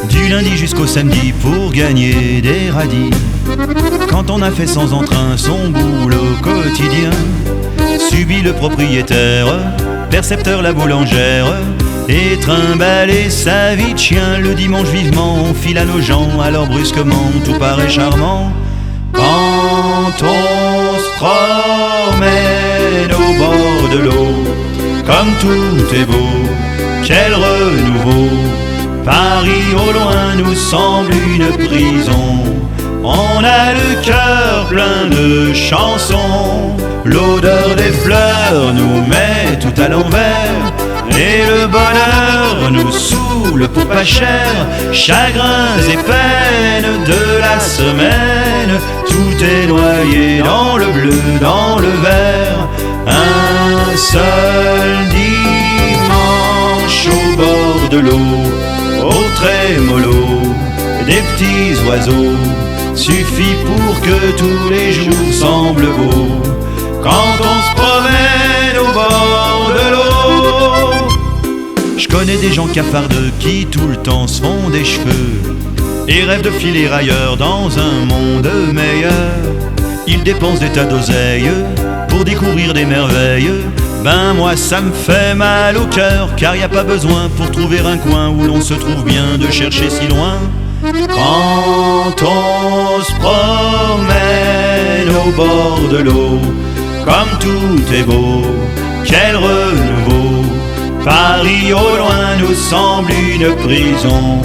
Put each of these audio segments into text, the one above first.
Du lundi jusqu'au samedi pour gagner des radis. Quand on a fait sans entrain son boulot quotidien, subit le propriétaire, percepteur la boulangère, et trimballer sa vie de chien. Le dimanche vivement on file à nos gens, alors brusquement tout paraît charmant. Quand on se promène au bord de l'eau, comme tout est beau, quel renouveau. Paris au loin nous semble une prison. On a le cœur plein de chansons. L'odeur des fleurs nous met tout à l'envers, et le bonheur nous saoule pour pas cher. Chagrins et peines de la semaine, tout est noyé dans le bleu, dans le vert. Un seul dimanche au bord de l'eau, au trémolo des petits oiseaux, suffit pour que tous les jours semblent beaux. Quand on se promène au bord de l'eau. Je connais des gens cafardeux qui tout le temps se font des cheveux et rêvent de filer ailleurs dans un monde meilleur. Ils dépensent des tas d'oseille pour découvrir des merveilles. Ben moi ça me fait mal au cœur, car y a pas besoin pour trouver un coin où l'on se trouve bien de chercher si loin. Quand on se promène au bord de l'eau, comme tout est beau, quel renouveau. Paris au loin nous semble une prison.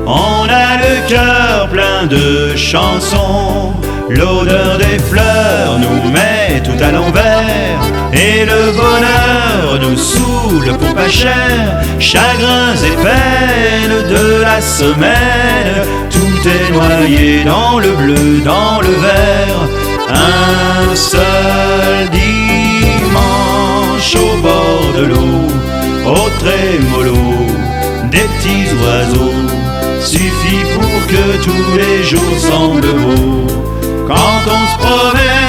On a le cœur plein de chansons. L'odeur des fleurs nous met tout à l'envers, et le bonheur nous saoule pour pas cher. Chagrins et peines de la semaine, tout est noyé dans le bleu, dans le vert. Un seul dimanche au bord de l'eau, au trémolo des petits oiseaux, suffit pour que tous les jours semblent beaux. Quand on se promène